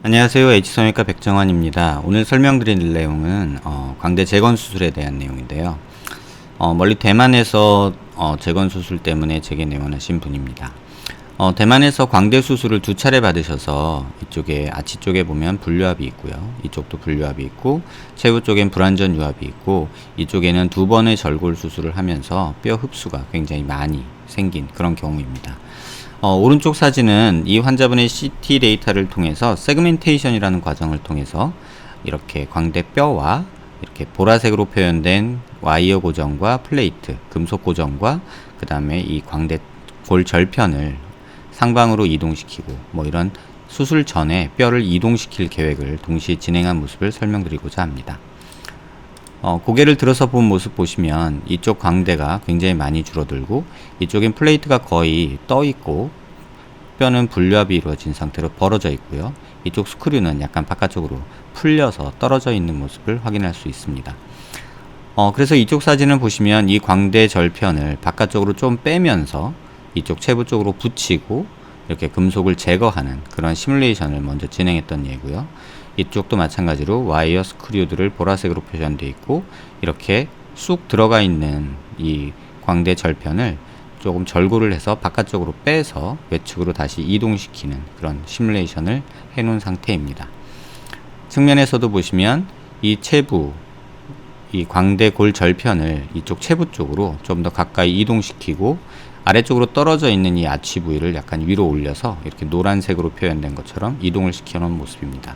안녕하세요. H성형외과 백정환입니다. 오늘 설명드릴 내용은 광대 재건 수술에 대한 내용인데요. 멀리 대만에서 재건 수술 때문에 제게 내원하신 분입니다. 대만에서 광대 수술을 2차례 받으셔서 이쪽에 아치 쪽에 보면 분류압이 있고요. 이쪽도 분류압이 있고 체부 쪽엔 불완전 유압이 있고 이쪽에는 2번의 절골 수술을 하면서 뼈 흡수가 굉장히 많이 생긴 그런 경우입니다. 오른쪽 사진은 이 환자분의 CT 데이터를 통해서 세그멘테이션이라는 과정을 통해서 이렇게 광대 뼈와 이렇게 보라색으로 표현된 와이어 고정과 플레이트, 금속 고정과 그 다음에 이 광대 골 절편을 상방으로 이동시키고 이런 수술 전에 뼈를 이동시킬 계획을 동시에 진행한 모습을 설명드리고자 합니다. 고개를 들어서 본 모습 보시면 이쪽 광대가 굉장히 많이 줄어들고 이쪽엔 플레이트가 거의 떠 있고 뼈는 분류압이 이루어진 상태로 벌어져 있고요. 이쪽 스크류는 약간 바깥쪽으로 풀려서 떨어져 있는 모습을 확인할 수 있습니다. 그래서 이쪽 사진을 보시면 이 광대 절편을 바깥쪽으로 좀 빼면서 이쪽 체부 쪽으로 붙이고 이렇게 금속을 제거하는 그런 시뮬레이션을 먼저 진행했던 예고요. 이쪽도 마찬가지로 와이어 스크류들을 보라색으로 표현되어 있고 이렇게 쑥 들어가 있는 이 광대 절편을 조금 절골을 해서 바깥쪽으로 빼서 외측으로 다시 이동시키는 그런 시뮬레이션을 해놓은 상태입니다. 측면에서도 보시면 이 체부, 이 광대 골 절편을 이쪽 체부 쪽으로 좀 더 가까이 이동시키고 아래쪽으로 떨어져 있는 이 아치 부위를 약간 위로 올려서 이렇게 노란색으로 표현된 것처럼 이동을 시켜 놓은 모습입니다.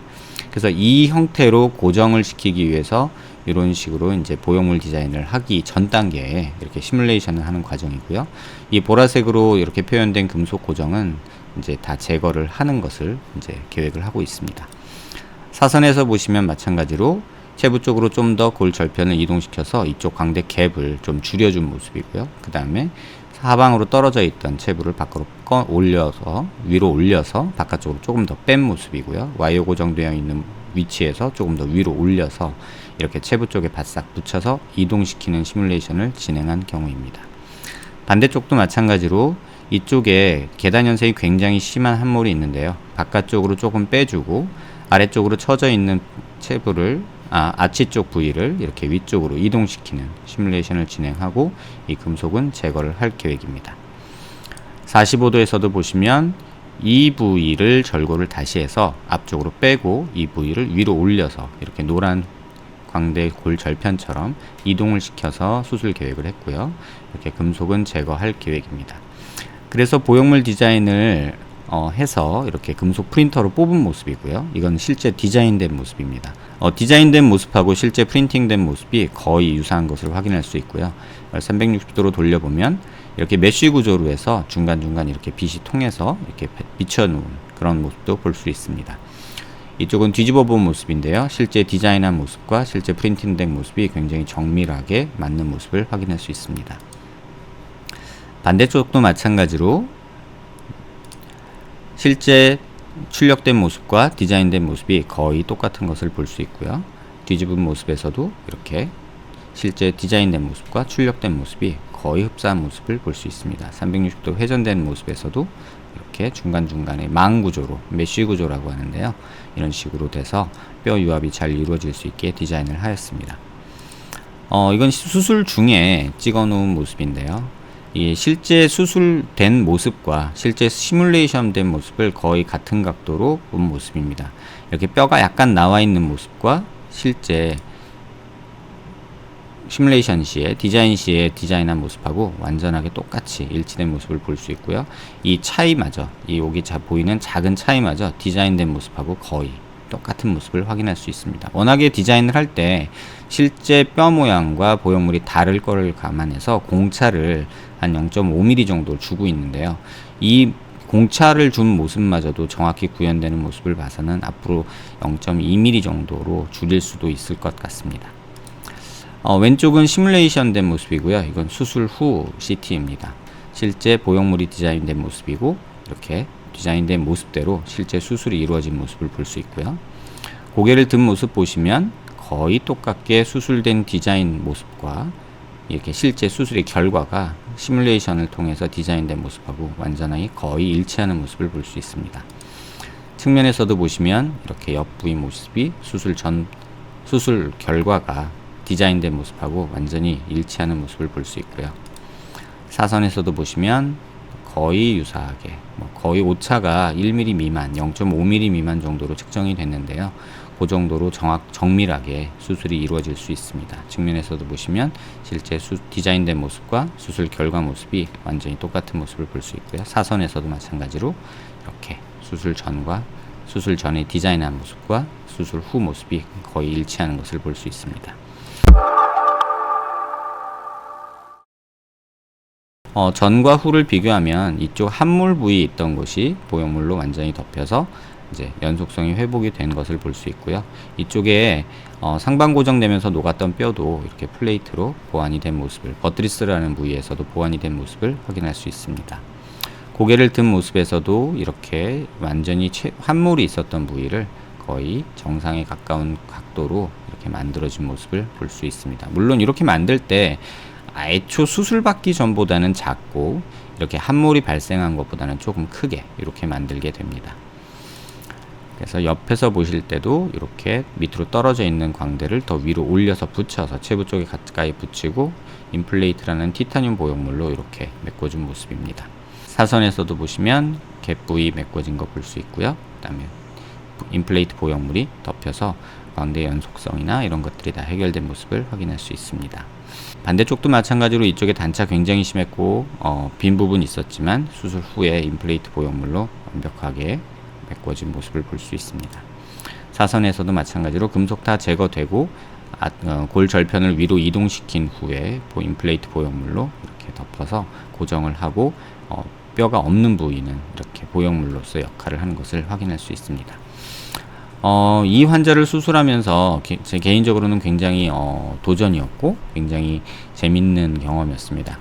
그래서 이 형태로 고정을 시키기 위해서 이런 식으로 이제 보형물 디자인을 하기 전 단계에 이렇게 시뮬레이션을 하는 과정이고요. 이 보라색으로 이렇게 표현된 금속 고정은 이제 다 제거를 하는 것을 이제 계획을 하고 있습니다. 사선에서 보시면 마찬가지로 체부 쪽으로 좀 더 골 절편을 이동시켜서 이쪽 광대 갭을 좀 줄여준 모습이고요. 그 다음에 하방으로 떨어져 있던 체부를 밖으로 올려서 위로 올려서 바깥쪽으로 조금 더 뺀 모습이고요. 와이어 고정되어 있는 위치에서 조금 더 위로 올려서 이렇게 체부 쪽에 바싹 붙여서 이동시키는 시뮬레이션을 진행한 경우입니다. 반대쪽도 마찬가지로 이쪽에 계단 현상이 굉장히 심한 함몰이 있는데요. 바깥쪽으로 조금 빼주고 아래쪽으로 처져 있는 체부를 아치 쪽 부위를 이렇게 위쪽으로 이동시키는 시뮬레이션을 진행하고 이 금속은 제거를 할 계획입니다. 45도에서도 보시면 이 부위를 절골을 다시 해서 앞쪽으로 빼고 이 부위를 위로 올려서 이렇게 노란 광대 골 절편처럼 이동을 시켜서 수술 계획을 했고요. 이렇게 금속은 제거할 계획입니다. 그래서 보형물 디자인을 해서 이렇게 금속 프린터로 뽑은 모습이고요. 이건 실제 디자인된 모습입니다. 디자인된 모습하고 실제 프린팅된 모습이 거의 유사한 것을 확인할 수 있고요. 360도로 돌려보면 이렇게 메쉬 구조로 해서 중간중간 이렇게 빛이 통해서 이렇게 비춰놓은 그런 모습도 볼 수 있습니다. 이쪽은 뒤집어 본 모습인데요. 실제 디자인한 모습과 실제 프린팅된 모습이 굉장히 정밀하게 맞는 모습을 확인할 수 있습니다. 반대쪽도 마찬가지로 실제 출력된 모습과 디자인된 모습이 거의 똑같은 것을 볼 수 있고요. 뒤집은 모습에서도 이렇게 실제 디자인된 모습과 출력된 모습이 거의 흡사한 모습을 볼 수 있습니다. 360도 회전된 모습에서도 이렇게 중간중간에 망 구조로, 메쉬 구조라고 하는데요. 이런 식으로 돼서 뼈 유압이 잘 이루어질 수 있게 디자인을 하였습니다. 이건 수술 중에 찍어 놓은 모습인데요. 이 실제 수술된 모습과 실제 시뮬레이션 된 모습을 거의 같은 각도로 본 모습입니다. 이렇게 뼈가 약간 나와 있는 모습과 실제 시뮬레이션 시에 디자인 시에 디자인한 모습하고 완전하게 똑같이 일치된 모습을 볼 수 있고요. 이 차이마저, 이 여기 보이는 작은 차이마저 디자인된 모습하고 거의 똑같은 모습을 확인할 수 있습니다. 워낙에 디자인을 할 때 실제 뼈 모양과 보형물이 다를 거를 감안해서 공차를 한 0.5mm 정도 주고 있는데요. 이 공차를 준 모습마저도 정확히 구현되는 모습을 봐서는 앞으로 0.2mm 정도로 줄일 수도 있을 것 같습니다. 왼쪽은 시뮬레이션 된 모습이고요. 이건 수술 후 CT입니다. 실제 보형물이 디자인된 모습이고 이렇게 디자인된 모습대로 실제 수술이 이루어진 모습을 볼 수 있고요. 고개를 든 모습 보시면 거의 똑같게 수술된 디자인 모습과 이렇게 실제 수술의 결과가 시뮬레이션을 통해서 디자인된 모습하고 완전히 거의 일치하는 모습을 볼 수 있습니다. 측면에서도 보시면 이렇게 옆 부위 모습이 수술 결과가 디자인된 모습하고 완전히 일치하는 모습을 볼 수 있고요. 사선에서도 보시면 거의 유사하게 거의 오차가 1mm 미만, 0.5mm 미만 정도로 측정이 됐는데요. 그 정도로 정밀하게 수술이 이루어질 수 있습니다. 측면에서도 보시면 실제 디자인된 모습과 수술 결과 모습이 완전히 똑같은 모습을 볼 수 있고요. 사선에서도 마찬가지로 이렇게 수술 전에 디자인한 모습과 수술 후 모습이 거의 일치하는 것을 볼 수 있습니다. 전과 후를 비교하면 이쪽 함몰 부위에 있던 곳이 보형물로 완전히 덮여서 이제 연속성이 회복이 된 것을 볼 수 있고요. 이쪽에 상방 고정되면서 녹았던 뼈도 이렇게 플레이트로 보완이 된 모습을, 버트리스라는 부위에서도 보완이 된 모습을 확인할 수 있습니다. 고개를 든 모습에서도 이렇게 완전히 함몰이 있었던 부위를 거의 정상에 가까운 각도로 이렇게 만들어진 모습을 볼 수 있습니다. 물론 이렇게 만들 때 애초 수술받기 전보다는 작고 이렇게 함몰이 발생한 것보다는 조금 크게 이렇게 만들게 됩니다. 그래서 옆에서 보실 때도 이렇게 밑으로 떨어져 있는 광대를 더 위로 올려서 붙여서 체부 쪽에 가까이 붙이고 인플레이트라는 티타늄 보형물로 이렇게 메꿔준 모습입니다. 사선에서도 보시면 갭 부위 메꿔진 거 볼 수 있고요. 그 다음에 인플레이트 보형물이 덮여서 광대 연속성이나 이런 것들이 다 해결된 모습을 확인할 수 있습니다. 반대쪽도 마찬가지로 이쪽에 단차 굉장히 심했고 빈 부분이 있었지만 수술 후에 인플레이트 보형물로 완벽하게 메꿔진 모습을 볼 수 있습니다. 사선에서도 마찬가지로 금속 다 제거되고 골 절편을 위로 이동시킨 후에 인플레이트 보형물로 이렇게 덮어서 고정을 하고 뼈가 없는 부위는 이렇게 보형물로서 역할을 하는 것을 확인할 수 있습니다. 이 환자를 수술하면서 제 개인적으로는 굉장히 도전이었고 굉장히 재밌는 경험이었습니다.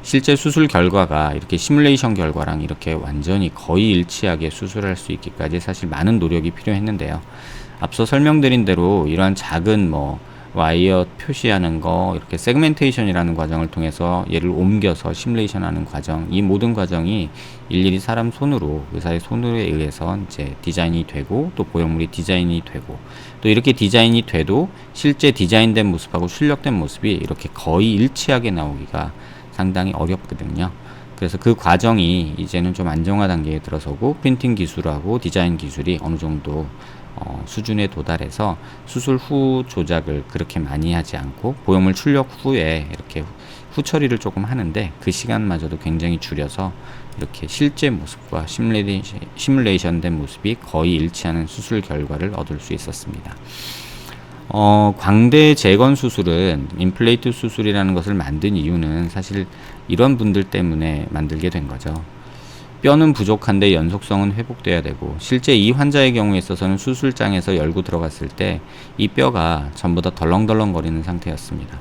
실제 수술 결과가 이렇게 시뮬레이션 결과랑 이렇게 완전히 거의 일치하게 수술할 수 있기까지 사실 많은 노력이 필요했는데요. 앞서 설명드린 대로 이러한 작은 와이어 표시하는 거, 이렇게 세그멘테이션이라는 과정을 통해서 얘를 옮겨서 시뮬레이션 하는 과정, 이 모든 과정이 일일이 사람 손으로, 의사의 손으로 의해서 이제 디자인이 되고, 또 보형물이 디자인이 되고, 또 이렇게 디자인이 돼도 실제 디자인된 모습하고 출력된 모습이 이렇게 거의 일치하게 나오기가 상당히 어렵거든요. 그래서 그 과정이 이제는 좀 안정화 단계에 들어서고, 프린팅 기술하고 디자인 기술이 어느 정도 수준에 도달해서 수술 후 조작을 그렇게 많이 하지 않고 보형물 출력 후에 이렇게 후 처리를 조금 하는데 그 시간마저도 굉장히 줄여서 이렇게 실제 모습과 시뮬레이션 된 모습이 거의 일치하는 수술 결과를 얻을 수 있었습니다. 광대 재건 수술은 임플레이트 수술이라는 것을 만든 이유는 사실 이런 분들 때문에 만들게 된 거죠. 뼈는 부족한데 연속성은 회복돼야 되고, 실제 이 환자의 경우에 있어서는 수술장에서 열고 들어갔을 때 이 뼈가 전부 다 덜렁덜렁 거리는 상태였습니다.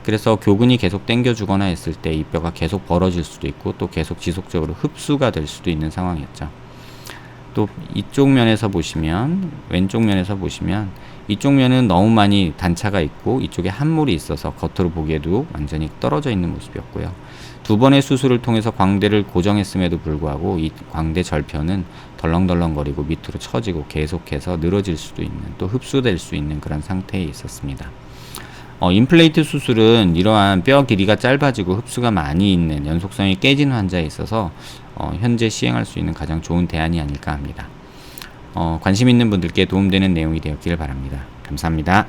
그래서 교근이 계속 당겨주거나 했을 때 이 뼈가 계속 벌어질 수도 있고 또 계속 지속적으로 흡수가 될 수도 있는 상황이었죠. 또 이쪽 면에서 보시면, 왼쪽 면에서 보시면 이쪽 면은 너무 많이 단차가 있고 이쪽에 함몰이 있어서 겉으로 보기에도 완전히 떨어져 있는 모습이었고요. 두 번의 수술을 통해서 광대를 고정했음에도 불구하고 이 광대 절편은 덜렁덜렁거리고 밑으로 처지고 계속해서 늘어질 수도 있는, 또 흡수될 수 있는 그런 상태에 있었습니다. 임플레이트 수술은 이러한 뼈 길이가 짧아지고 흡수가 많이 있는, 연속성이 깨진 환자에 있어서 현재 시행할 수 있는 가장 좋은 대안이 아닐까 합니다. 관심 있는 분들께 도움되는 내용이 되었기를 바랍니다. 감사합니다.